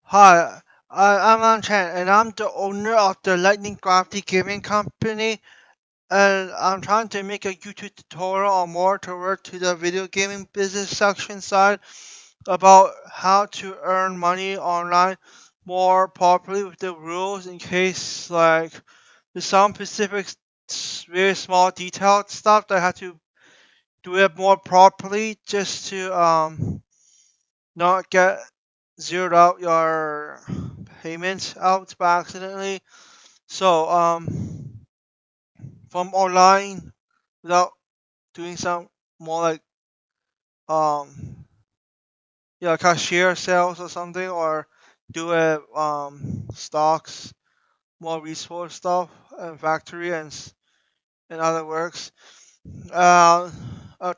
Hi, I'm Lan Chen, and I'm the owner of the Lightning Gravity Gaming Company. And I'm trying to make a YouTube tutorial or more toward to the video gaming business section side about how to earn money online more properly with the rules in case like there's some specific very small detailed stuff that I have to do it more properly just to not get zeroed out your payments out by accidentally. So from online without doing some more like um cashier sales or something, or do it stocks, more resource stuff and factory and other works. uh,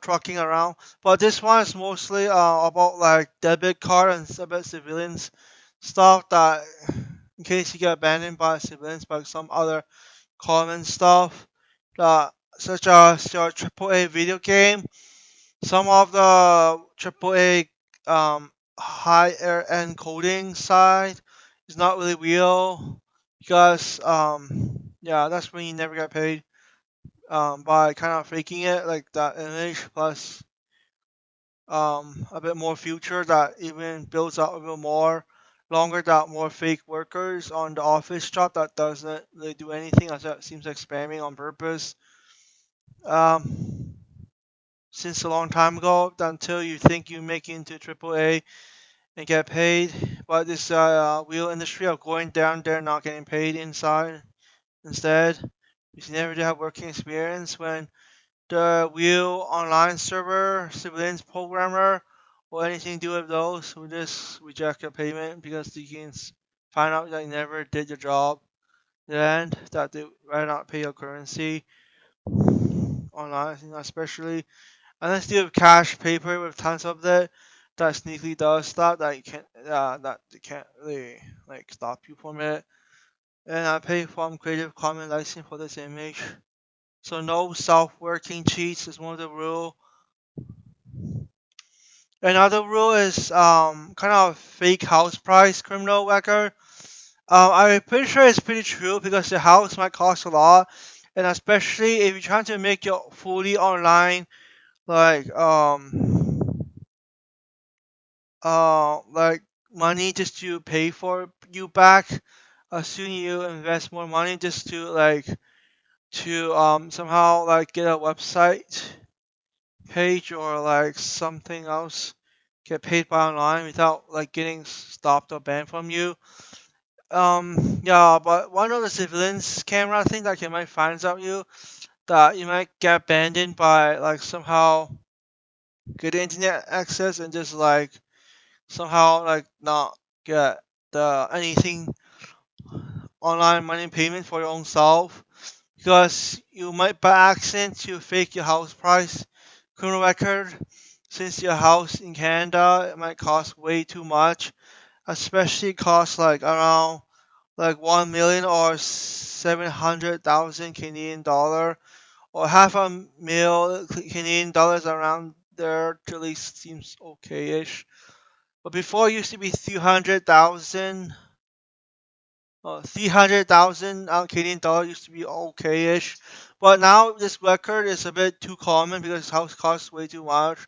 Trucking around. But this one is mostly about like debit card and about civilians stuff that in case you get abandoned by civilians by some other common stuff that such as your AAA video game. Some of the AAA higher end coding side is not really real because that's when you never get paid by kind of faking it like that image plus a bit more future that even builds out a bit more longer that more fake workers on the office job that doesn't really do anything as it seems like spamming on purpose um, since a long time ago until you think you make it into AAA and get paid, but this real industry of going down there not getting paid inside instead because you never did have working experience when the real online server, civilians programmer, or anything to do with those who just reject your payment because you can find out that you never did your job, and that they rather not pay your currency online, especially unless you have cash paper with tons of it that sneakily does stuff that you can't that they can't really like stop you from it. And I pay from Creative Commons license for this image. So no self-working cheats is one of the rule. Another rule is kind of fake house price criminal record. I'm pretty sure it's pretty true because the house might cost a lot, and especially if you're trying to make your fully online like like money just to pay for you back. Soon you invest more money just to somehow like get a website page or like something else get paid by online without like getting stopped or banned from you. Yeah, but one of the civilians camera thing that can might finds out you that you might get abandoned by like somehow get internet access and just like somehow like not get the anything online money payment for your own self because you might by accident to fake your house price criminal record since your house in Canada it might cost way too much, especially cost like around like 1 million or 700,000 Canadian dollar or half a mil Canadian dollars around there at least seems okay-ish. But before it used to be 300,000. 300,000 Canadian dollar used to be okay-ish, but now this record is a bit too common because house costs way too much,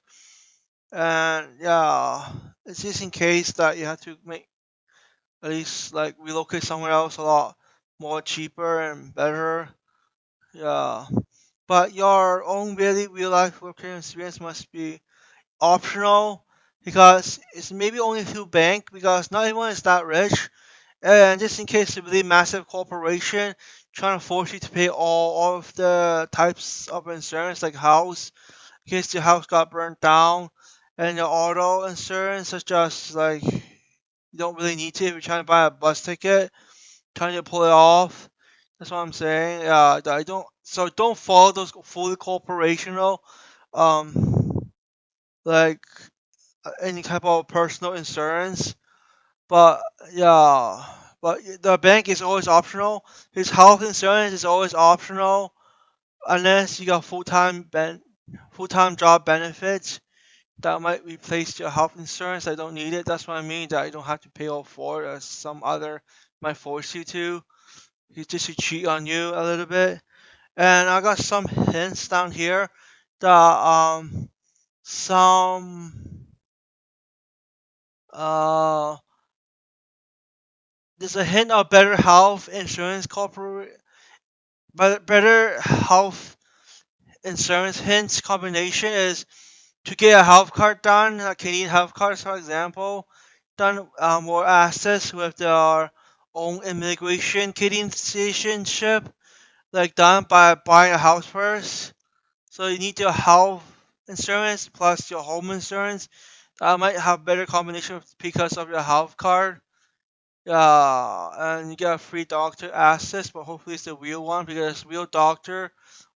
and yeah, it's just in case that you have to make at least like relocate somewhere else a lot more cheaper and better. Yeah, but your own really real life working experience must be optional because it's maybe only through bank because not everyone is that rich. And just in case a really massive corporation trying to force you to pay all of the types of insurance, like house, in case your house got burnt down, and your auto insurance, such as like you don't really need to if you're trying to buy a bus ticket, trying to pull it off. That's what I'm saying. I don't. So don't follow those fully corporational, um, like any type of personal insurance. But yeah, but the bank is always optional. His health insurance is always optional unless you got full time job benefits. that might replace your health insurance. I don't need it. That's what I mean. That I don't have to pay all for it, as some other might force you to. You just to cheat on you a little bit. And I got some hints down here that some uh there's a hint of better health insurance corporate better health insurance hints combination is to get a health card done, a Canadian health cards for example, done more access with their own immigration Canadian citizenship, like done by buying a house first. So you need your health insurance plus your home insurance. That might have better combination because of your health card. Yeah, and you get a free doctor access, but hopefully it's the real one because real doctor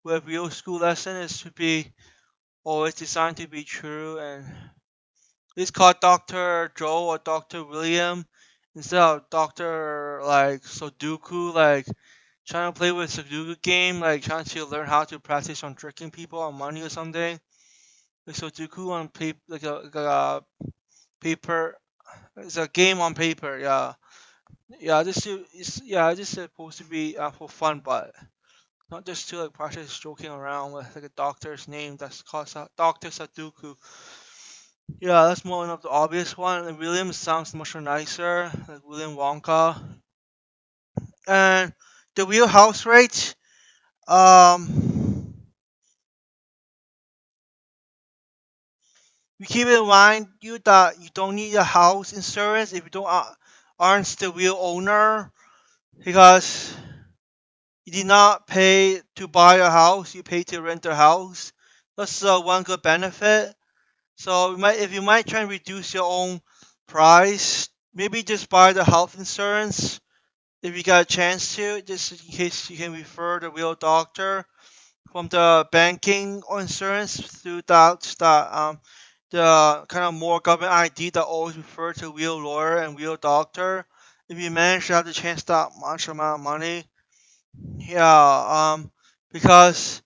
with real school lesson is to be always designed to be true. And it's called Doctor Joe or Doctor William instead of Doctor like Sudoku, like trying to play with Sudoku game, like trying to learn how to practice on tricking people on money or something. Like Sudoku on paper, like a paper. It's a game on paper. Yeah. Yeah, this is supposed to be for fun, but not just to like practice joking around with like a doctor's name that's called Doctor Saduku. Yeah, that's more of the obvious one. And William sounds much nicer, like William Wonka. And the real house rate, um, you keep in mind you that you don't need a house insurance if you don't aren't the real owner because you did not pay to buy a house, you pay to rent a house. That's one good benefit. So if you might try and reduce your own price, maybe just buy the health insurance if you got a chance to, just in case you can refer the real doctor from the banking or insurance through the kind of more government ID that always refer to real lawyer and real doctor. If you manage to have the chance that much amount of money, yeah, because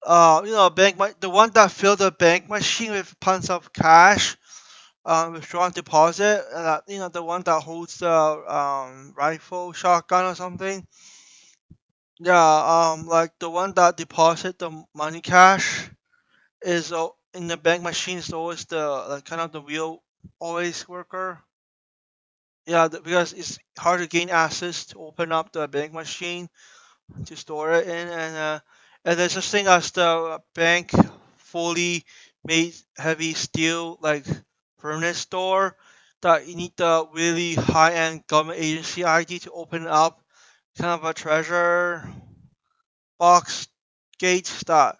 the one that filled the bank machine with tons of cash, withdrawn deposit, the one that holds the rifle, shotgun or something. Yeah, like the one that deposit the money cash is in the bank machine is always the like kind of the real always worker. Yeah, because it's hard to gain access to open up the bank machine to store it in, and there's this thing as the bank fully made heavy steel like furnace door that you need the really high end government agency ID to open up, kind of a treasure box gate that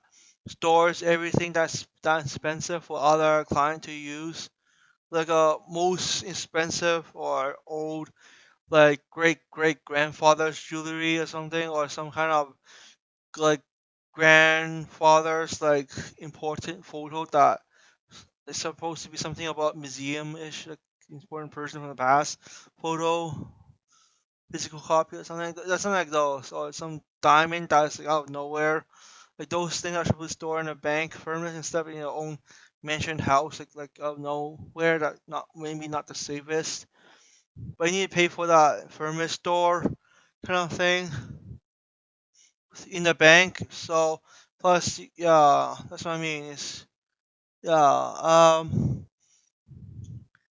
stores everything that's that expensive for other client to use, like a most expensive or old like great great grandfather's jewelry or something, or some kind of like grandfather's like important photo that is supposed to be something about museum-ish, like important person from the past photo, physical copy or something. That's something like those, or some diamond that's like out of nowhere. Like those things are supposed to store in a bank, firmness and stuff in your own mansion house, like out of nowhere. That not maybe not the safest, but you need to pay for that firmness store kind of thing in the bank. So plus, yeah, that's what I mean. Is yeah.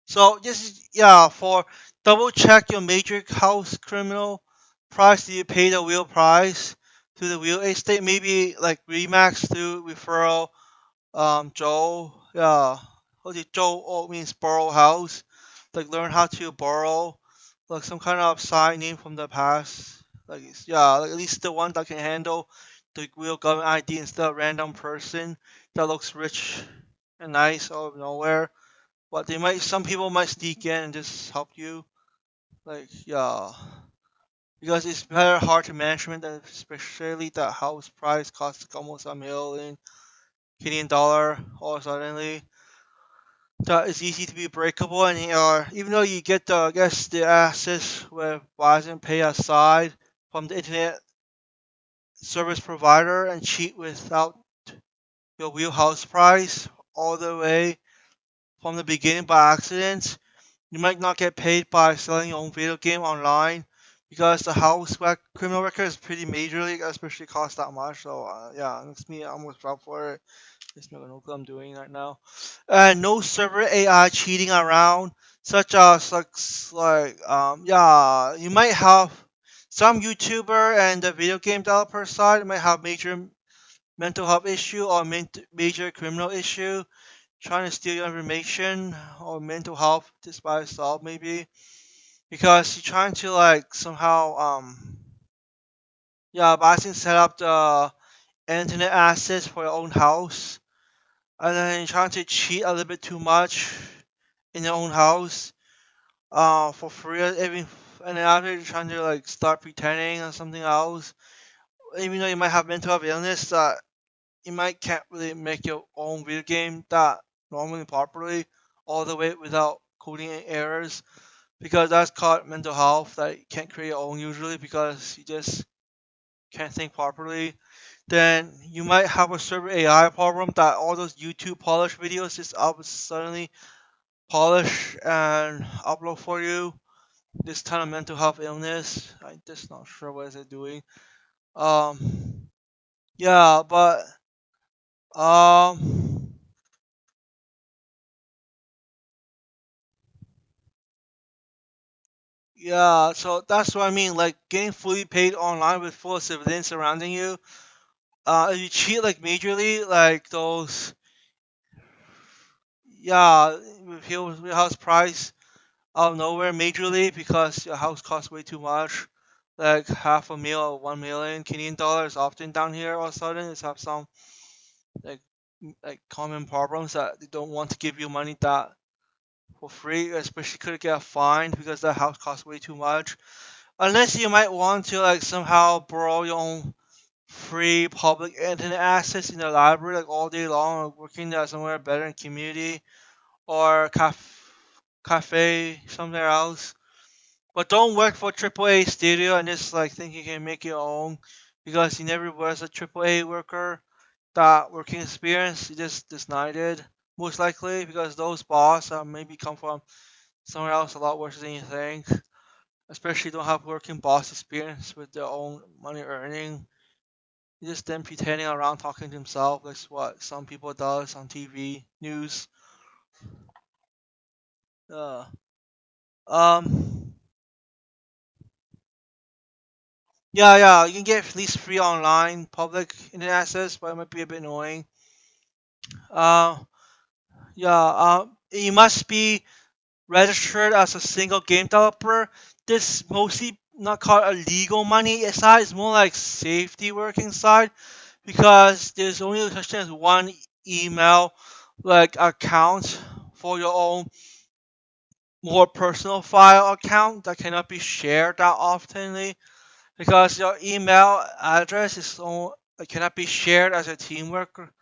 So just yeah, for double check your major house criminal price. Do you pay the real price to the real estate? Maybe like Remax through referral. Joe. Yeah. What did Joe? Oh, means borrow house. Like learn how to borrow. Like some kind of sign name from the past. Like yeah, like at least the one that can handle the real government ID instead of random person that looks rich and nice out of nowhere. But some people might sneak in and just help you. Like, yeah. Because it's very hard to management, and especially the house price costs almost a million Canadian dollar all suddenly. That is easy to be breakable, and even though you get I guess the access with buy and pay aside from the internet service provider and cheat without your real house price all the way. from the beginning by accident, you might not get paid by selling your own video game online because the criminal record is pretty majorly, especially cost that much. So yeah, it's me almost up for it. Just no know what I'm doing right now. And no server AI cheating around, such as yeah, you might have some YouTuber and the video game developer side might have major mental health issue or major criminal issue trying to steal your information or mental health just by itself maybe because you're trying to like somehow yeah basically set up the internet access for your own house and then you're trying to cheat a little bit too much in your own house for free even and then after you're trying to like start pretending or something else even though you might have mental health illness that you might can't really make your own video game that normally properly all the way without coding errors because that's called mental health that you can't create your own usually because you just can't think properly. Then you might have a server AI problem that all those YouTube polish videos just up suddenly polish and upload for you. This kind of mental health illness, I'm just not sure what is it doing. Um, yeah, but um, yeah, so that's what I mean. Like getting fully paid online with full civilians surrounding you. If you cheat like majorly, like those, yeah, with your house price out of nowhere majorly because your house costs way too much, like half a mil or 1 million Canadian dollars. Often down here, all of a sudden, it's have some like like common problems that they don't want to give you money that for free, especially could get fined because the house costs way too much. Unless you might want to like somehow borrow your own free public internet access in the library like all day long, or working there somewhere better in community or cafe somewhere else. But don't work for AAA studio and just like think you can make your own because you never was a AAA worker. That working experience you just denied it most likely because those boss maybe come from somewhere else a lot worse than you think. Especially don't have working boss experience with their own money earning. You just them pretending around talking to himself. That's what some people does on TV news. Uh, um, yeah, you can get at least free online public internet access, but it might be a bit annoying. Uh, yeah, you must be registered as a single game developer. This mostly not called illegal money side. It's more like safety working side because there's only such thing as one email like account for your own more personal file account that cannot be shared that oftenly because your email address cannot be shared as a teamwork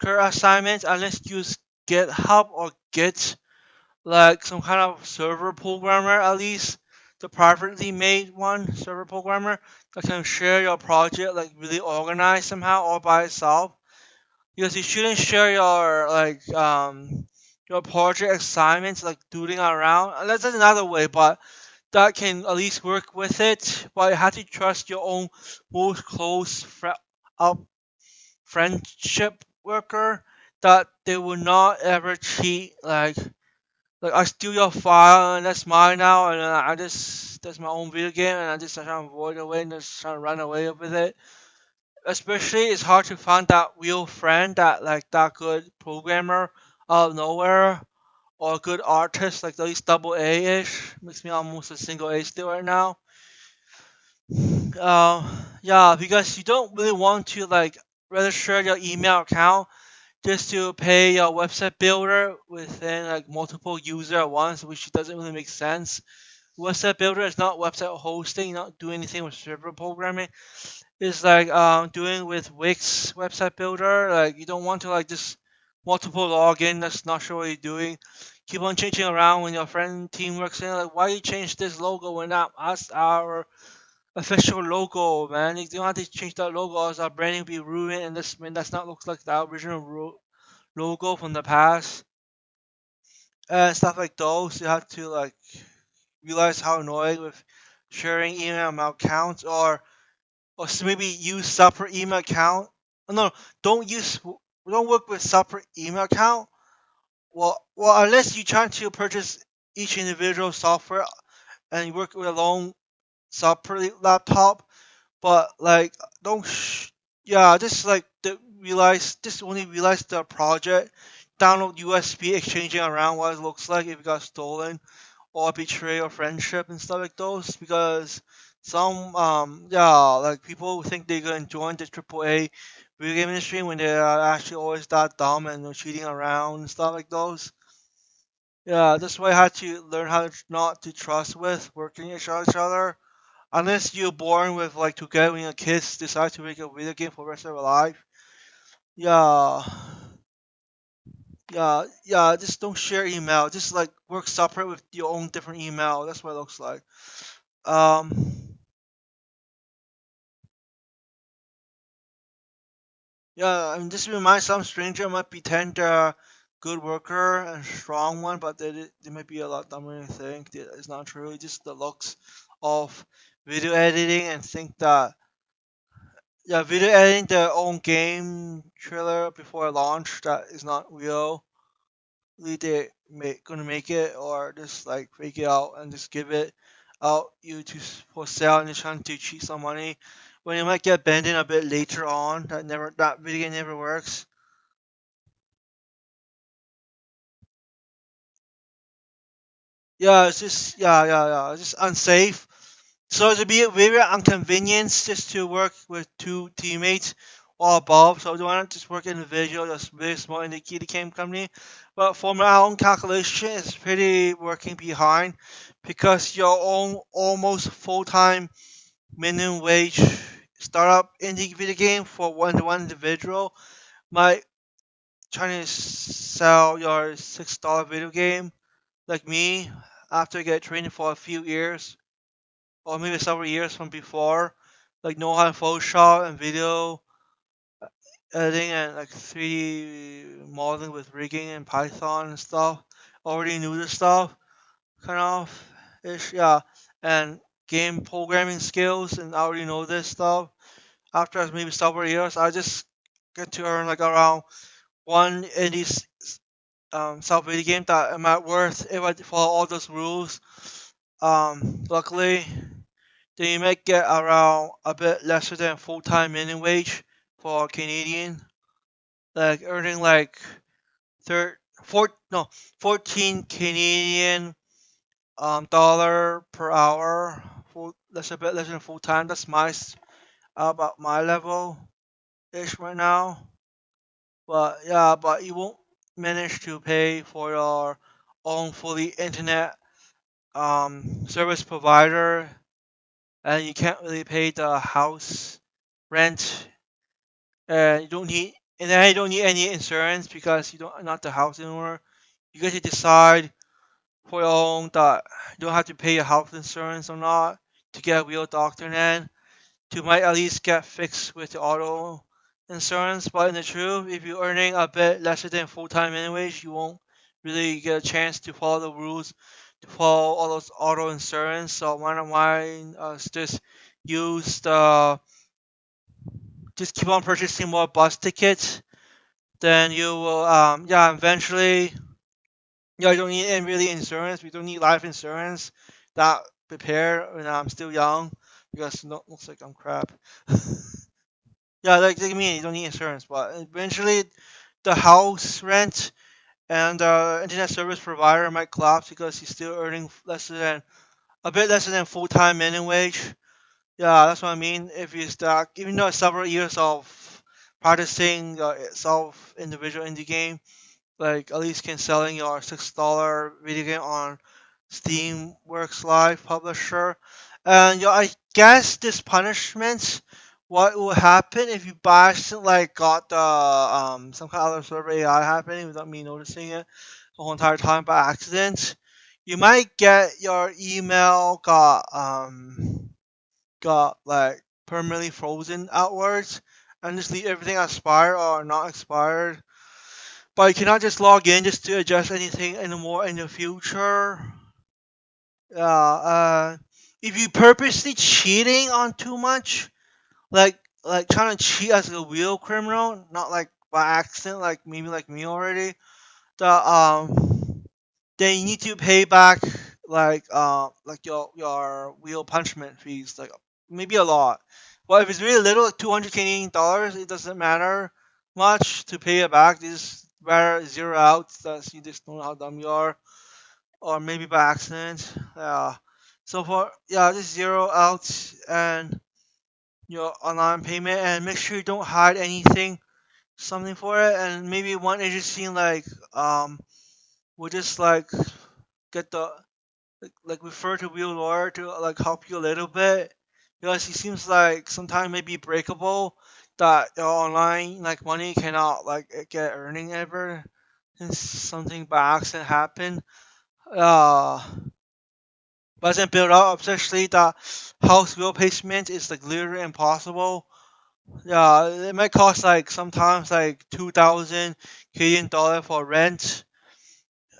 assignment unless you use GitHub or Git like some kind of server programmer at least the privately made one server programmer that can share your project like really organized somehow all by itself because you shouldn't share your your project assignments like doodling around. That's another way, but that can at least work with it. But you have to trust your own most close uh, friendship worker that they will not ever cheat. Like I steal your file and that's mine now, and I just that's my own video game, and I just try to avoid away and just try to run away with it. Especially, it's hard to find that real friend that like that good programmer out of nowhere or a good artist like at least double A ish. Makes me almost a single A still right now. Yeah, because you don't really want to like register your email account just to pay your website builder within like multiple user at once, which doesn't really make sense. Website builder is not website hosting, not doing anything with server programming. It's like doing with Wix website builder. Like you don't want to like just multiple login that's not sure what you're doing. Keep on changing around when your friend team works in. Like why you change this logo when not us our official logo, man? You don't have to change that logo as our branding will be ruined and this man that's not looks like the original logo from the past. and stuff like those. You have to like realize how annoying with sharing email accounts, or maybe use separate email account. No, don't use don't work with separate email account. Well, unless you try to purchase each individual software and you work with a long separate laptop, but like don't yeah, just like just only realize the project, download USB, exchanging around what it looks like if it got stolen or betray your friendship and stuff like those, because some like people think they're gonna join the AAA video game industry when they are actually always that dumb and cheating around and stuff like those. Yeah, that's why I had to learn how to not to trust with working each other. Unless you're born with like together when your kids decide to make a video game for the rest of their life. Yeah, yeah. Just don't share email. Just like work separate with your own different email. That's what it looks like. Um, yeah. I mean, just remind some stranger might pretend they're good worker and strong one, but they might be a lot dumber than you think. It's not true. Just the looks of video editing and think that yeah, video editing their own game trailer before launch that is not real. Really, gonna make it or just like fake it out and just give it out you to for sale and you're trying to cheat some money. When you might get banned in a bit later on, that video game never works. Yeah, it's just yeah. It's just unsafe. So it'd be a very inconvenience just to work with two teammates or above. So why not just work individual, just very small indie game company. But for my own calculation, it's pretty working behind because your own almost full time minimum wage startup indie video game for one individual might trying to sell your $6 video game like me after I get trained for a few years or maybe several years from before, like know how to Photoshop and video editing and like 3D modeling with rigging and Python and stuff. Already knew this stuff, kind of ish, yeah. And game programming skills, and I already know this stuff. After maybe several years, I just get to earn like around one in these self video game that am at worth if I follow all those rules. Luckily, then you might get around a bit lesser than full-time minimum wage for Canadian, like earning like third, four, no, 14 Canadian dollar per hour. That's a bit less than full time. That's about my level ish right now. But yeah, but you won't manage to pay for your own fully internet service provider, and you can't really pay the house rent. You don't need, and then you don't need any insurance because you don't not the house anymore. You get to decide for your own that you don't have to pay your health insurance or not to get a real doctor. Then to might at least get fixed with the auto insurance. But in the truth, if you're earning a bit lesser than full time anyways, you won't really get a chance to follow the rules to follow all those auto insurance. So why just use the just keep on purchasing more bus tickets, then you will eventually you don't need any really insurance. We don't need life insurance that prepare when I'm still young because no, looks like I'm crap. Yeah, like me, you don't need insurance, but eventually the house rent and the internet service provider might collapse because he's still earning less than a bit less than full time minimum wage. Yeah, that's what I mean. If you start, even though it's several years of practicing self individual indie game, like at least can selling your $6 video game on Steam Works Live publisher. And I guess this punishment, what will happen if you by accident like got the some kind of other server AI happening without me noticing it the whole entire time by accident? You might get your email got like permanently frozen outwards and just leave everything expired or not expired But you cannot just log in just to adjust anything anymore in the future. If you purposely cheating on too much, like trying to cheat as a real criminal, not like by accident, like maybe like me already. The then you need to pay back like your real punishment fees, like maybe a lot. Well, if it's really little, like 200 Canadian dollars, it doesn't matter much to pay it back. Just better zero out. That's you just don't know how dumb you are, or maybe by accident. Yeah. So for yeah, just zero out and your online payment, and make sure you don't hide anything, something for it, and maybe one agency um will just get the refer to real lawyer to help you a little bit, because it seems like sometimes maybe breakable that your online money cannot get earning ever since something by accident happened. Uh, doesn't build up, especially the house replacement is literally impossible. Yeah, it might cost sometimes 2,000 Canadian dollar for rent.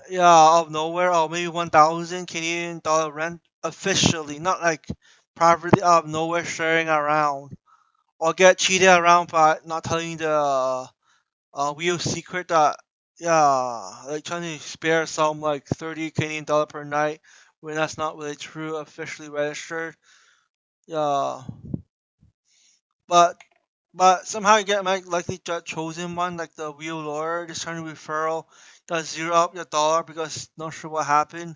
Yeah, out of nowhere, or maybe 1,000 Canadian dollar rent officially, not privately out of nowhere sharing around, or get cheated around by not telling you the real secret that yeah, trying to spare some 30 Canadian dollar per night when that's not really true, officially registered. Yeah, but somehow you get likely chosen one, like the real lawyer, just trying to referral that zero up your dollar because not sure what happened.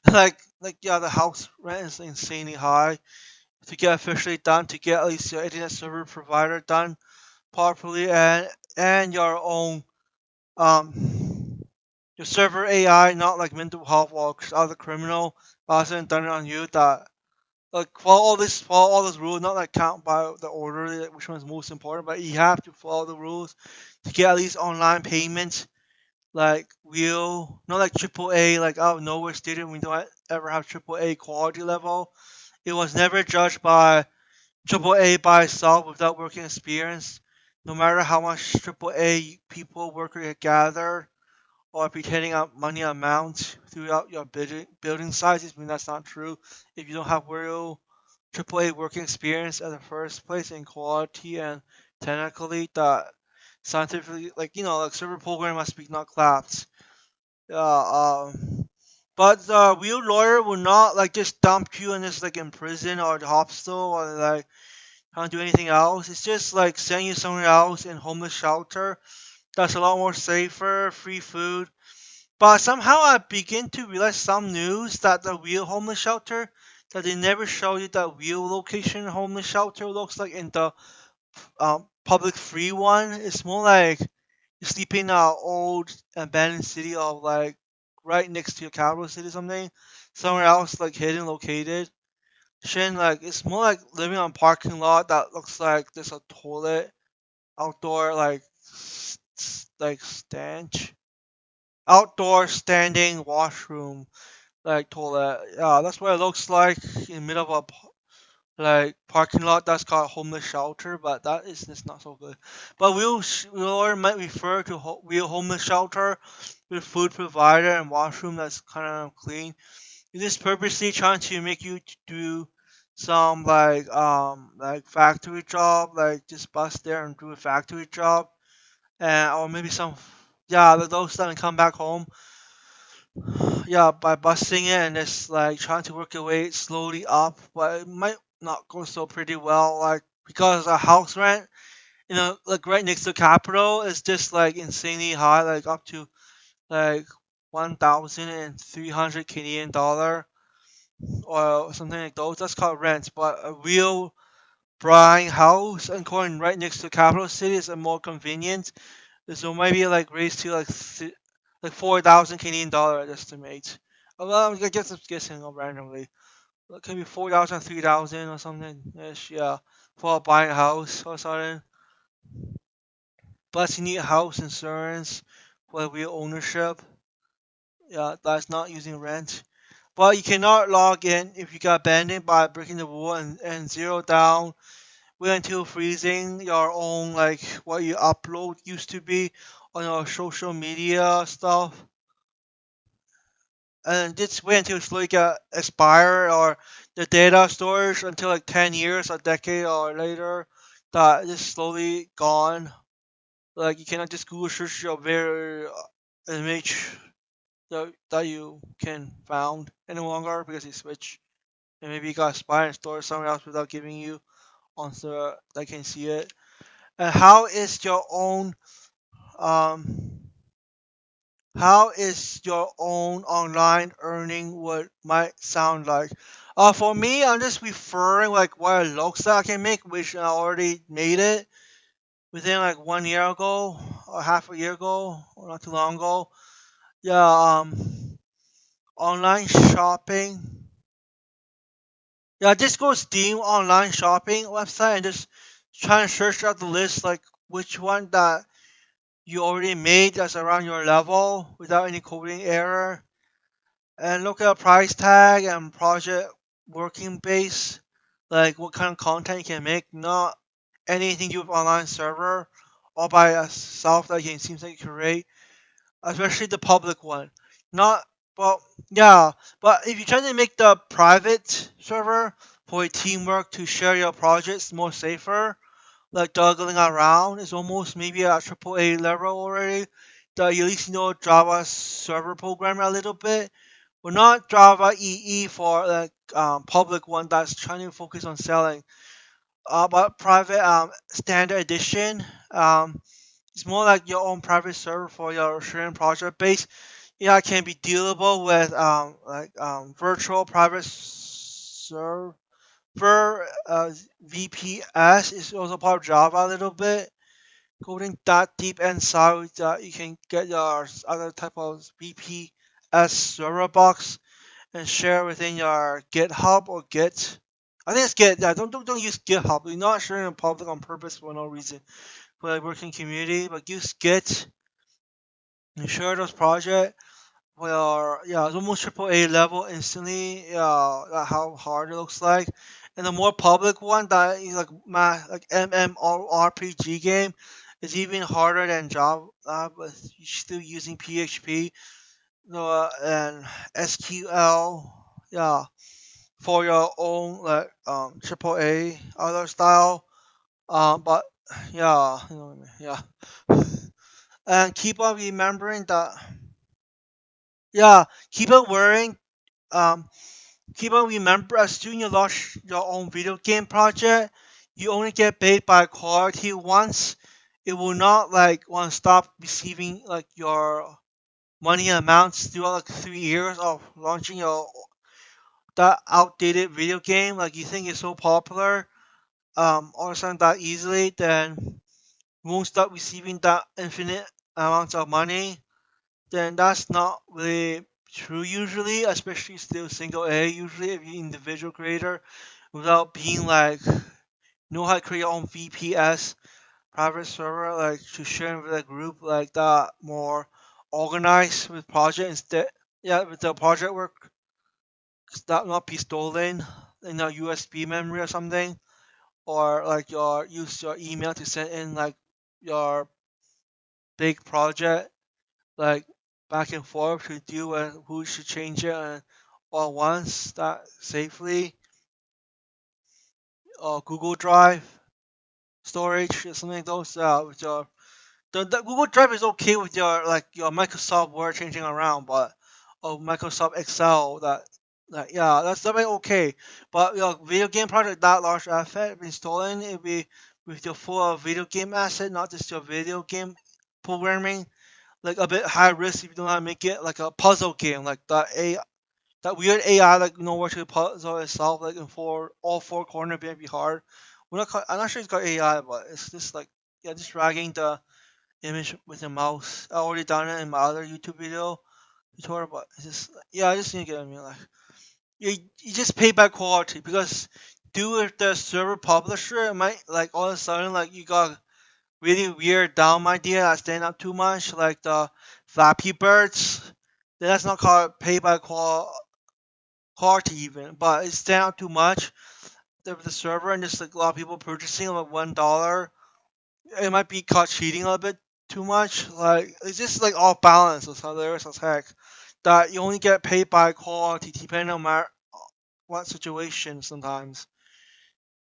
Yeah, the house rent is insanely high to get officially done, to get at least your internet server provider done properly, and your own your server AI, not like mental health or other criminal hasn't done it on you, that follow all these rules, not count by the order which one is most important, but you have to follow the rules to get at least online payments real, not triple A, out of nowhere student. We don't ever have triple A quality level. It was never judged by triple A by itself without working experience. No matter how much triple A people worker gather or pretending out money amounts throughout your building sizes, I mean that's not true. If you don't have real AAA working experience at the first place in quality and technically, that scientifically, server program must be not collapsed. But the real lawyer will not just dump you and just in prison or the hospital or can't do anything else. It's just send you somewhere else in homeless shelter. That's a lot more safer, free food. But somehow I begin to realize some news that the real homeless shelter, that they never show you the real location homeless shelter looks like in the public free one. It's more like you sleep in an old abandoned city of right next to your capital city or something. Somewhere else hidden located. Shin it's more like living on parking lot that looks like there's a toilet outdoor stench. Outdoor standing washroom toilet. Yeah, that's what it looks like in the middle of a parking lot. That's called homeless shelter, but that is just not so good. But we'll might refer to real homeless shelter with food provider and washroom that's kind of clean. It is purposely trying to make you do some factory job, just bust there and do a factory job, and or maybe some yeah those that come back home, yeah, by busting it and just trying to work your way slowly up, but it might not go so pretty well, because a house rent, right next to capital is just insanely high, up to like 1,300 Canadian dollar or something like those. That's called rent, but a real prime house and going right next to capital city is more convenient. So maybe raised to 4,000 Canadian dollar, I estimate. Well, I guess I'm guessing randomly. It could be 4,000, 3,000 or something ish, yeah, for buying a house or something. Plus, you need house insurance for real ownership. Yeah, that's not using rent. But you cannot log in if you got abandoned by breaking the rule and zero down. Wait until freezing your own what you upload used to be, on your social media stuff, and just wait until it's like expire or the data storage until like 10 years, a decade or later, that is slowly gone. Like you cannot just Google search your very image that you can found any longer because you switch. And maybe you got expire and store it somewhere else without giving you on so that can see it. And um how is your own online earning what might sound like? For me, I'm just referring like what it looks like I can make, which I already made it within like 1 year ago or half a year ago or not too long ago. Yeah, online shopping. Yeah, just go Steam online shopping website and just try and search out the list like which one that you already made that's around your level without any coding error, and look at price tag and project working base, like what kind of content you can make, not anything you have online server all by yourself that you seems like you create, especially the public one. Not well, yeah, but if you try to make the private server for a teamwork to share your projects more safer, like juggling around is almost maybe a triple A level already. That you at least know Java server programming a little bit. We're not Java EE for like public one that's trying to focus on selling. But private standard edition it's more like your own private server for your sharing project base. Yeah, it can be dealable with virtual private server. VPS is also part of Java a little bit. Coding that deep inside that you can get your other type of VPS server box and share within your GitHub or Git. I think it's Git. Yeah, don't use GitHub. You're not sharing in public on purpose for no reason. For like working community, but use Git and share those projects. Where yeah, it's almost triple A level instantly. Yeah, how hard it looks like. And the more public one that is like MMORPG game is even harder than Java, but you're still using PHP, and SQL. Yeah, for your own like triple A other style. But yeah, yeah, and keep on remembering that. Yeah, keep on worrying. Um, Keep on remember as soon you launch your own video game project, you only get paid by quality once. It will not like want to stop receiving like your money amounts throughout like 3 years of launching your that outdated video game. Like you think it's so popular, all of a sudden that easily, then you won't start receiving that infinite amounts of money. Then that's not really true usually, especially still single A usually if you're individual creator without being like know how to create your own VPS private server like to share with a group like that more organized with project instead, yeah, with the project work that not be stolen in a USB memory or something, or like your use your email to send in like your big project like back and forth to do and who should change it and all once that safely, or Google Drive storage or something like those with your the Google Drive is okay with your like your Microsoft Word changing around, but Microsoft Excel that yeah that's definitely okay. But your video game project that large asset been stolen, it be with your full video game asset, not just your video game programming, like a bit high risk if you don't know how to make it like a puzzle game, like that weird AI like know where to puzzle itself like in all four corners be hard. I'm not sure it's got AI, but it's just like yeah, just dragging the image with the mouse. I already done it in my other YouTube video tutorial, but it's just yeah, I just need to get. I mean, like you just pay by quality because do with the server publisher, it might like all of a sudden like you got really weird dumb idea that stand out too much, like the Flappy Birds. Then that's not called pay by quality even, but it stand out too much. The server and just like a lot of people purchasing like $1. It might be caught cheating a little bit too much. Like it's just like off balance or something. There's a heck that you only get paid by quality depending on what situation sometimes.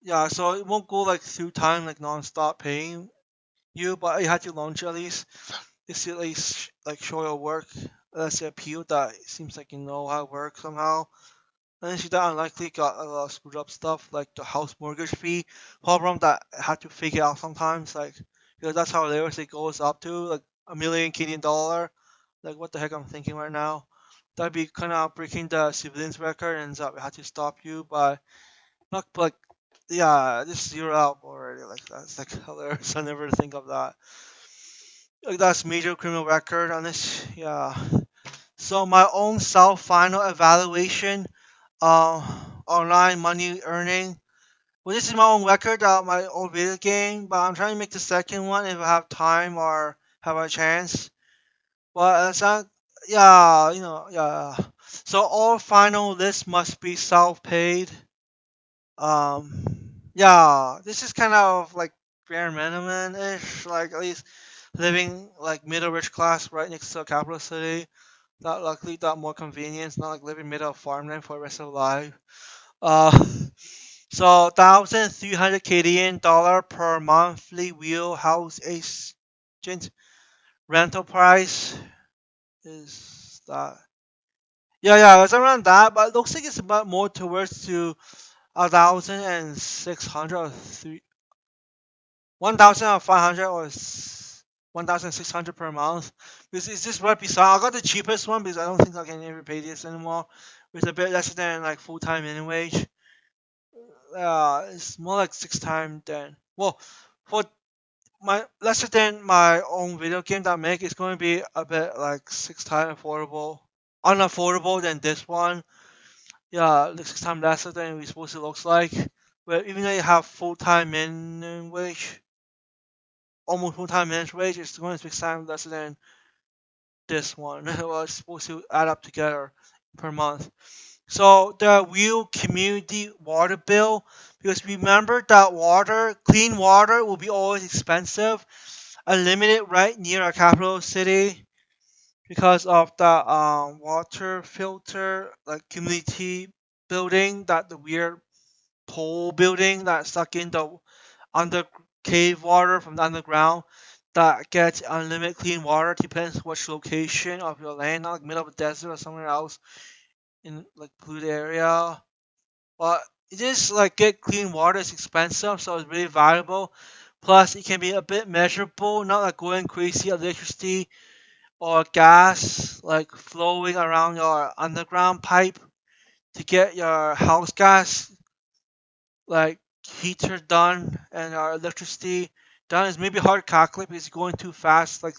Yeah, so it won't go like through time like non-stop paying you, but you have to launch at least. It's at least like show your work. That's the appeal that it seems like you know how it works somehow. And she that unlikely got a lot of screwed up stuff like the house mortgage fee problem that I had to figure out sometimes. Like because that's how hilarious it goes up to like a million Canadian dollar. Like what the heck I'm thinking right now. That'd be kind of breaking the civilians record, and so we had to stop you by not like yeah, just zero out already. Like that's like hilarious. I never think of that. Like that's major criminal record on this. Yeah. So my own self final evaluation, uh, online money earning. Well, this is my own record, my old video game, but I'm trying to make the second one if I have time or have a chance. But it's not, yeah, yeah. So all final lists must be self-paid. Um, yeah, this is kind of like bare minimum ish, like at least living like middle rich class right next to a capital city. That luckily that more convenience, not like living middle of farmland for the rest of life. Uh, so 1,300 Canadian dollar per monthly wheelhouse agent rental price is that. Yeah, yeah, it's around that, but it looks like it's about more towards to 1,600 or 1,500 or 1,600 per month. Because it's just right beside. I got the cheapest one because I don't think I can ever pay this anymore. It's a bit less than like full time minimum wage. It's more like six times than well for my lesser than my own video game that I make. It's going to be a bit like six times unaffordable than this one. Yeah, like six times lesser than it's supposed to looks like. But even though you have full time minimum wage, almost full time minimum wage, it's going to be six times lesser than this one. Well, it's supposed to add up together per month. So the real community water bill, because remember that clean water will be always expensive, unlimited right near a capital city because of the water filter like community building that the weird pole building that suck in the under cave water from the underground that gets unlimited clean water depends which location of your land, not like middle of a desert or somewhere else in like polluted area. But it is like get clean water is expensive, so it's really valuable. Plus, it can be a bit measurable, not like going crazy electricity or gas like flowing around your underground pipe to get your house gas like heater done and our electricity done is maybe hard to calculate because it's going too fast, like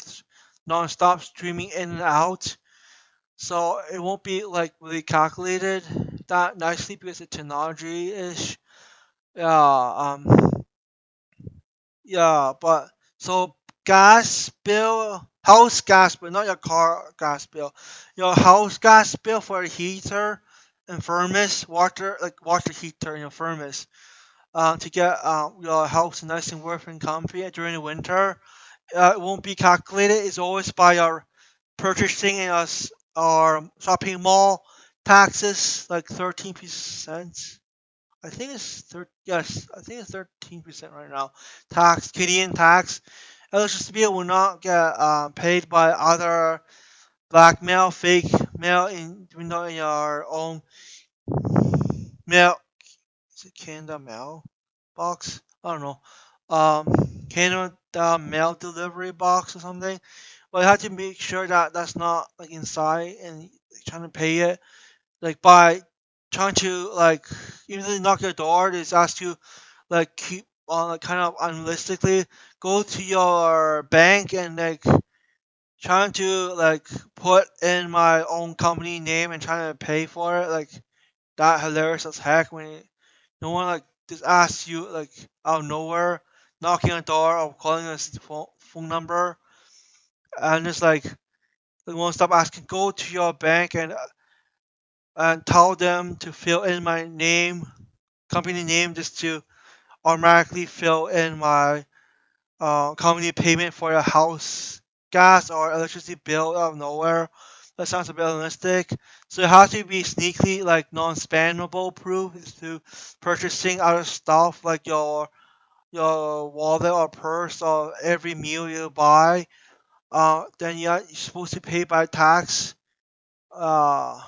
non-stop streaming in and out. So it won't be like really calculated that nicely because the technology is yeah, yeah, but so gas bill, house gas bill, not your car gas bill. Your house gas bill for a heater and furnace, water heater in your furnace, to get your house nice and warm and comfy during the winter. It won't be calculated. It's always by your purchasing in our shopping mall taxes, like 13%. I think yes, I think it's 13% right now. Tax, Canadian tax. Electricity will not get paid by other blackmail, fake mail in your own mail. Is it Canada Mail box? I don't know. Canada Mail delivery box or something. But you have to make sure that that's not like inside and trying to pay it like by trying to like even though they knock your door, they just ask you like keep on like kind of unrealistically go to your bank and like trying to like put in my own company name and trying to pay for it like that hilarious as heck when no one like just asks you like out of nowhere knocking on the door or calling us phone number and just like they won't stop asking go to your bank and tell them to fill in my name company name just to automatically fill in my company payment for your house gas or electricity bill out of nowhere. That sounds a bit unrealistic. So you have to be sneaky, like non-spammable proof to purchasing other stuff like your wallet or purse or every meal you buy. Then you're supposed to pay by tax. Uh,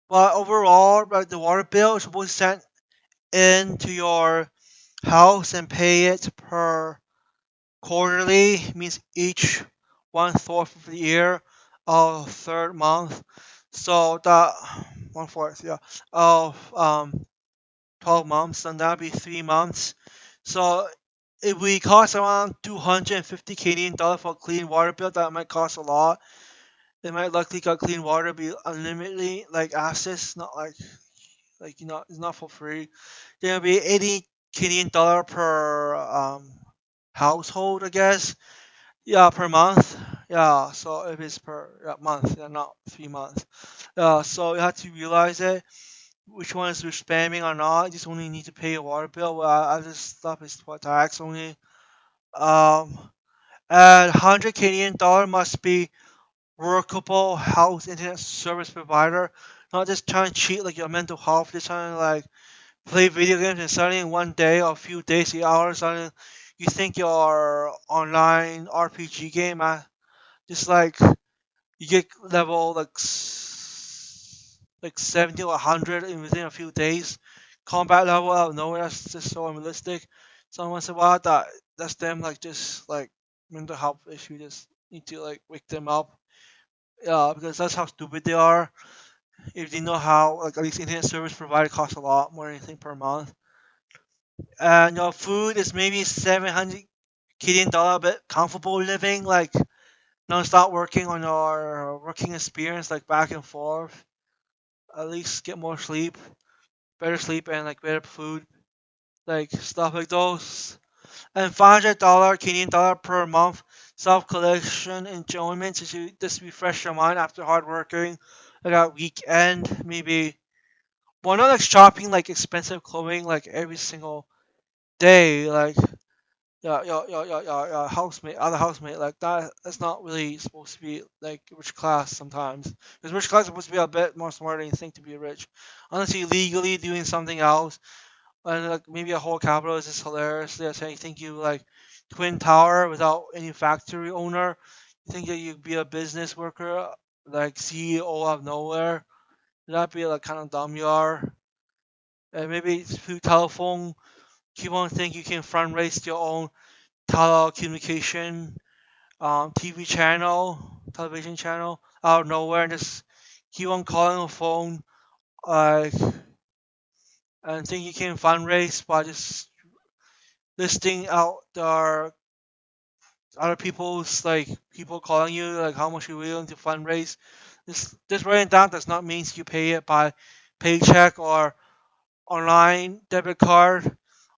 but overall, like the water bill is supposed to send into your house and pay it per quarterly. Means each 1/4 of the year of third month. So that 1/4, yeah, of 12 months, and that'd be 3 months. So if we cost around 250 Canadian dollar for a clean water bill, that might cost a lot. They might likely got clean water be unlimitedly like access, not like it's not for free. There'll be 80 Canadian dollar per household, I guess. Yeah, per month. Yeah, so if it's per month, yeah, not 3 months. So you have to realize it. Which ones you're spamming or not. You just only need to pay your water bill. Well, other stuff is for tax only. Um, and 100 Canadian dollar must be workable health internet service provider. Not just trying to cheat like your mental health. Just trying to like play video games and suddenly in one day or a few days, 8 hours, suddenly you think your online RPG game, just like you get level like 70 or 100 in within a few days. Combat level out of nowhere. That's just so unrealistic. So once in a while, that's them like just like mental health issue. Just need to like wake them up. Yeah, because that's how stupid they are. If they know how like at least internet service provider costs a lot more than anything per month. And your food is maybe 700 Canadian dollar, but comfortable living like non-stop working on your working experience like back and forth. At least get more sleep, better sleep, and like better food, like stuff like those. And $500 Canadian dollar per month self collection enjoyment to just refresh your mind after hard working, like a weekend maybe. Well, not like shopping like expensive clothing like every single day, like your housemate, other housemate, like that. That's not really supposed to be like rich class sometimes. Because rich class is supposed to be a bit more smarter than you think to be rich. Unless you're legally doing something else, and like maybe a whole capital is just hilarious. They're saying you think you like Twin Tower without any factory owner. You think that you'd be a business worker, like CEO out of nowhere. That'd be like kind of dumb you are. And maybe through telephone, keep on think you can fundraise your own telecommunication TV channel, television channel out of nowhere and just keep on calling a phone like and think you can fundraise by just listing out their other people's like people calling you like how much you're willing to fundraise. This writing down does not mean you pay it by paycheck or online debit card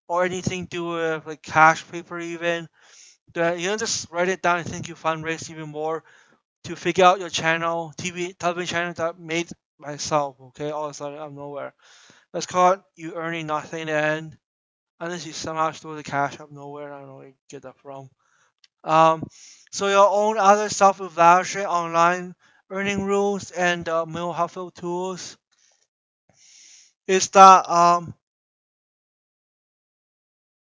or anything to do with like cash paper even. You don't just write it down and think you fundraise even more to figure out your channel, television channel that made myself, okay, all of a sudden out of nowhere. That's called you earning nothing in the end. Unless you somehow stole the cash out of nowhere. I don't know where you get that from. Um, so your own other self-evaluation online earning rules and mental health tools is that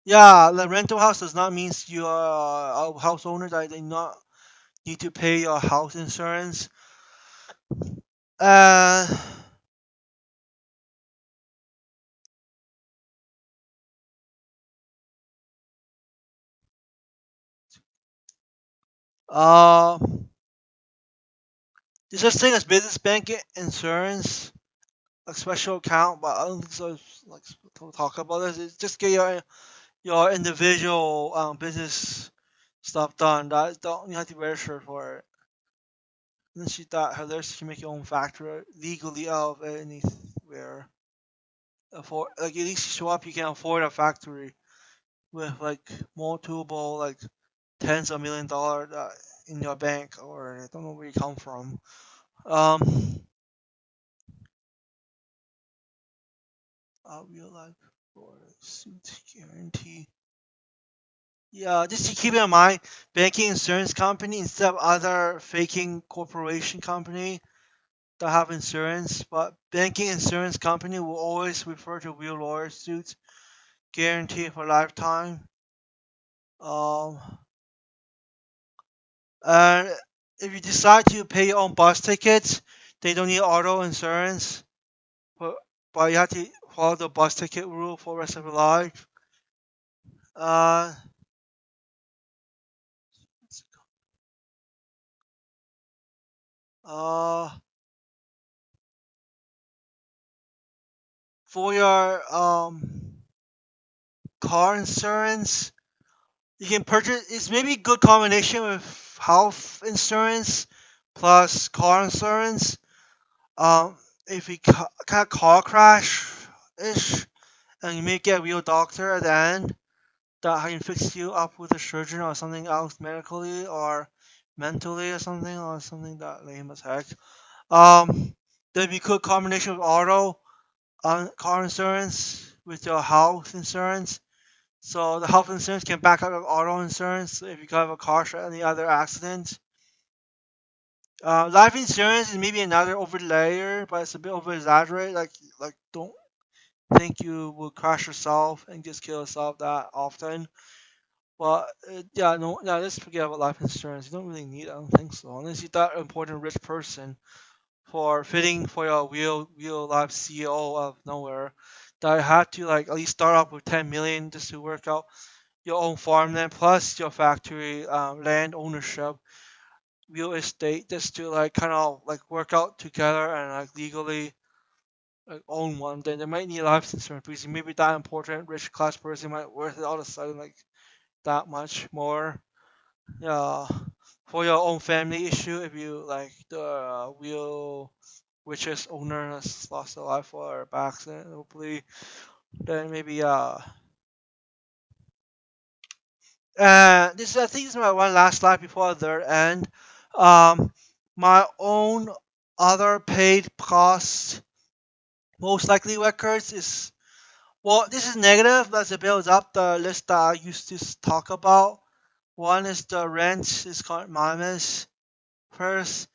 yeah, the rental house does not mean you are a house owner that they not need to pay your house insurance. Uh, uh, there's such thing as business banking insurance, a special account, but I don't think so. Like to talk about this, it's just get your individual business stuff done. That don't you have to register for it. And she thought hilarious she make your own factory legally out of anywhere. Afford like at least show up you can afford a factory with like multiple like tens of $1 million in your bank or I don't know where you come from. Um, real life for suit guarantee. Yeah, just to keep in mind, banking insurance company instead of other faking corporation company that have insurance, but banking insurance company will always refer to real lawsuits guaranteed for lifetime. Um, and if you decide to pay your own bus tickets, they don't need auto insurance, but you have to follow the bus ticket rule for the rest of your life. Uh, uh, for your car insurance, you can purchase. It's maybe a good combination with health insurance plus car insurance. Um, if you got car crash ish, and you may get a real doctor at the end that can fix you up with a surgeon or something else medically or mentally or something that lame as heck. Um, there'd be good combination of auto car insurance with your health insurance. So the health insurance can back up your auto insurance if you have a car or any other accident. Life insurance is maybe another over layer, but it's a bit over exaggerated. Like don't think you will crash yourself and just kill yourself that often. But yeah, no, yeah, let's forget about life insurance. You don't really need it. I don't think so, unless you're that important rich person for fitting for your real life CEO of nowhere. That had to like at least start off with 10 million just to work out your own farmland plus your factory land ownership, real estate, just to like kind of like work out together and like legally like own one. Then they might need life insurance because maybe that important rich class person might worth it all of a sudden like that much more. Yeah, for your own family issue, if you like the real richest owner has lost their life or by accident, hopefully, then maybe this I think is my one last slide before the end. Um, my own other paid costs, most likely records is well, this is negative, but it builds up the list that I used to talk about. One is the rent is called minus first.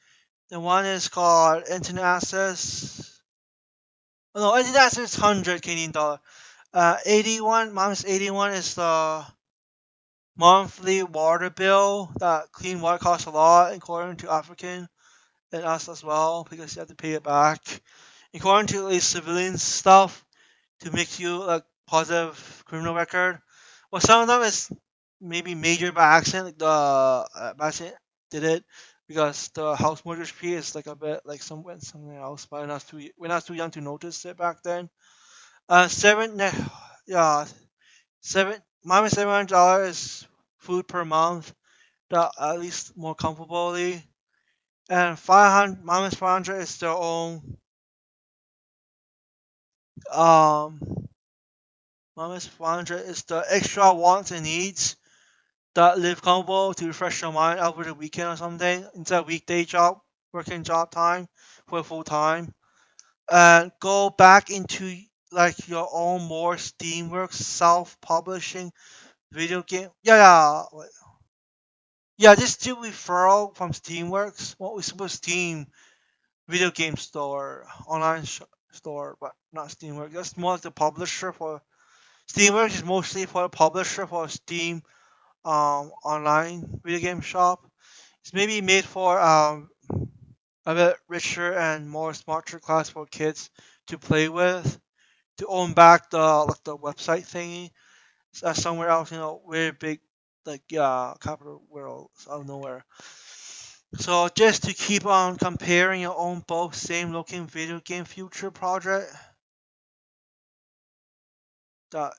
The one is called internet access. Oh, no, internet access is 100 Canadian dollar. 81 minus 81 is the monthly water bill. That clean water costs a lot according to African and us as well because you have to pay it back. According to the civilian stuff to make you like positive criminal record. Well, some of them is maybe major by accident. Like the by accident did it because the house mortgage fee is like a bit like something else. But we're not too young to notice it back then. Seven yeah seven minus $700 is food per month. That at least more comfortably. And 500 minus 500 is their own um minus 500 is the extra wants and needs that live comfortable to refresh your mind over the weekend or something instead of weekday job, working job time for full time. And go back into like your own more Steamworks self-publishing video game. Yeah. Just do referral from Steamworks. What we suppose Steam video game store, online store, but not Steamworks. That's more like the publisher for Steamworks is mostly for the publisher for Steam online video game shop. It's maybe made for a bit richer and more smarter class for kids to play with, to own back the like the website thingy. Somewhere else, very big, like yeah, capital world out of nowhere. So just to keep on comparing your own both same looking video game future project that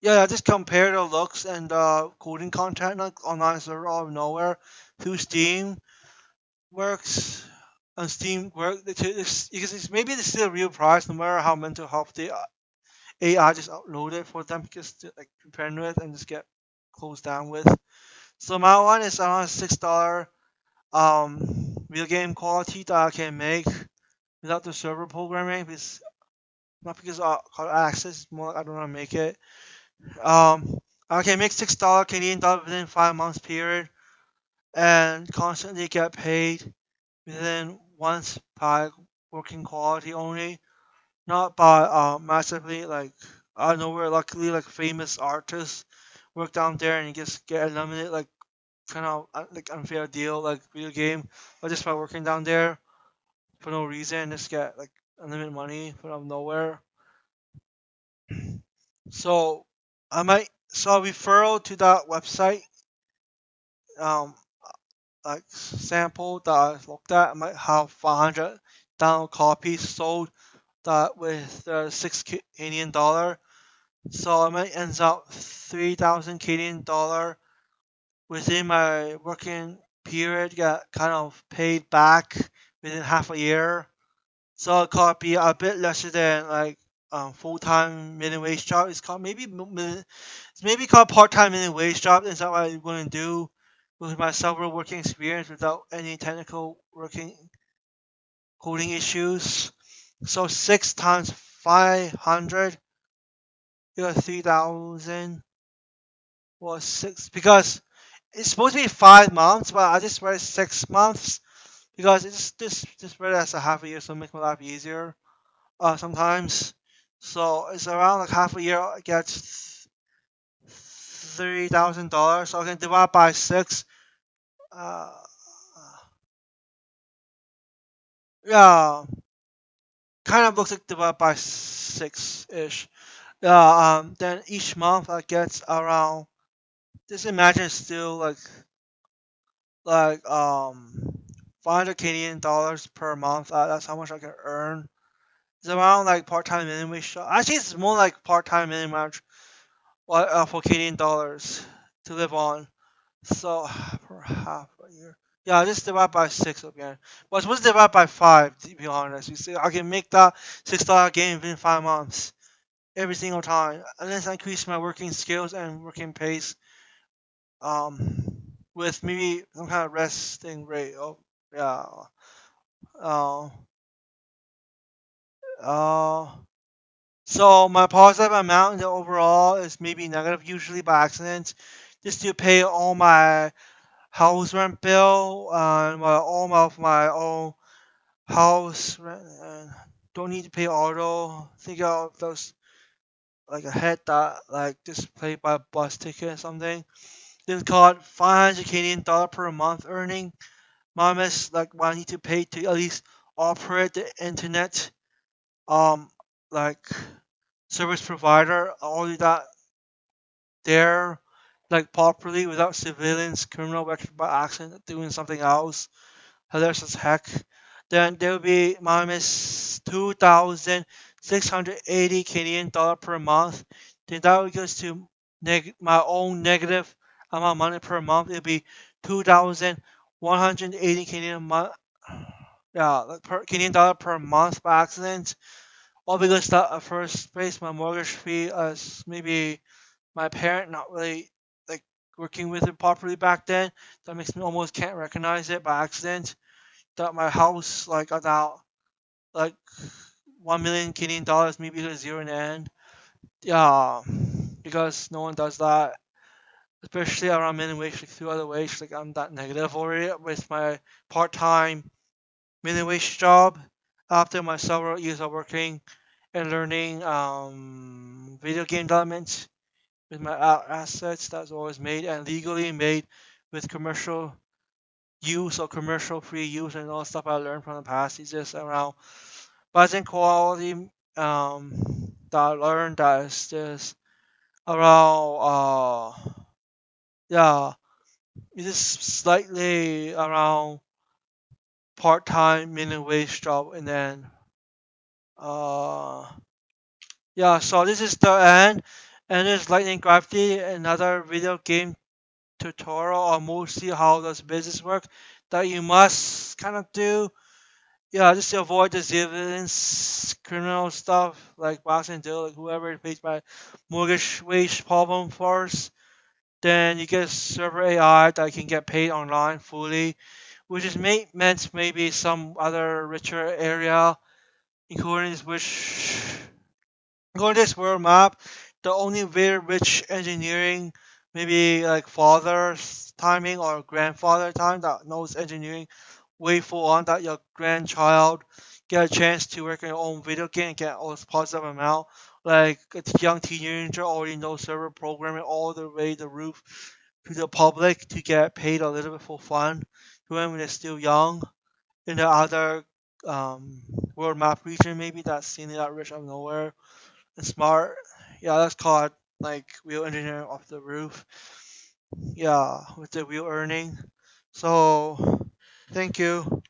yeah, just compare the looks and the coding content like online server out of nowhere to Steam works on Steam work because maybe it's still a real price no matter how mental health the AI just uploaded for them because to like compare with and just get closed down with. So my one is around $6 video game quality that I can make without the server programming. Because not because I got access. It's more like I don't want to make it. Um, I can make $6 Canadian dollar within 5 months period, and constantly get paid within once by working quality only, not by massively like I don't know where luckily like famous artists work down there and you just get eliminated like kind of like unfair deal like video game, but just by working down there for no reason, just get like unlimited money from nowhere. So I might so referral to that website um like sample that I looked at. I might have 500 download copies sold that with 6 Canadian dollar. So I might end up 3,000 Canadian dollar within my working period. Get kind of paid back within half a year. So it could be a bit lesser than like full time minimum wage job. It's called maybe it's maybe called part time minimum wage job. Is that what I'm going to do with my several working experience without any technical working coding issues? So 6 times 500, you got 3,000 was six because it's supposed to be 5 months, but I just read 6 months because it's just read it as a half a year, so it makes my life easier. Sometimes, so it's around like half a year. I get $3,000, so I can divide by six. Uh, yeah, kind of looks like divide by six ish. Yeah. Then each month I get around. Just imagine it's still like 500 Canadian dollars per month. That's how much I can earn. It's around like part-time minimum wage. Actually, it's more like part-time minimum wage for Canadian dollars to live on. So for half a year. Yeah, just divide by six again. But supposed to divide by five to be honest. You see, I can make that $6 gain within 5 months every single time. Unless I increase my working skills and working pace. With maybe some kind of resting rate. Oh, yeah. Uh, uh, so my positive amount in the overall is maybe negative usually by accident, just to pay all my house rent bill and all of my own house rent. And don't need to pay auto. Think of those like a head that like just pay by bus ticket or something. This called 500 Canadian dollar per month earning. Minus like what I need to pay to at least operate the internet. Um, like service provider, all of that there, like properly without civilians, criminal record by accident doing something else. Hilarious as heck. Then there will be minus 2,680 Canadian dollar per month. Then that goes to my own negative amount of money per month. It'll be 2,180 Canadian yeah, like per Canadian dollar per month by accident. All because that at first place my mortgage fee as maybe my parent not really like working with it properly back then. That makes me almost can't recognize it by accident. That my house like about like 1 million Canadian dollars, maybe to zero in the end. Yeah, because no one does that, especially around minimum wage, like through other wage. Like I'm that negative already with my part-time minimum wage job. After my several years of working and learning video game development with my assets that's always made and legally made with commercial use or commercial free use and all the stuff I learned from the past. It's just around budget quality that I learned that is just around yeah, it is slightly around part time minimum wage job and then uh yeah, so this is the end and there's Lightning Gravity, another video game tutorial on mostly how does business work that you must kind of do. Yeah, just to avoid the civilians, criminal stuff like Boston Dill, like whoever faced by mortgage wage problem first. Then you get server AI that can get paid online fully, which is meant maybe some other richer area, including which Go to this world map, the only very rich engineering, maybe like father's timing or grandfather time that knows engineering way full on, that your grandchild get a chance to work on your own video game and get all this positive amount. Like a young teenager already knows server programming all the way the roof to the public to get paid a little bit for fun to when they're still young. In the other um, world map region, maybe that's seen that rich out of nowhere and smart. Yeah, that's called like real engineering off the roof. Yeah, with the real earning. So, thank you.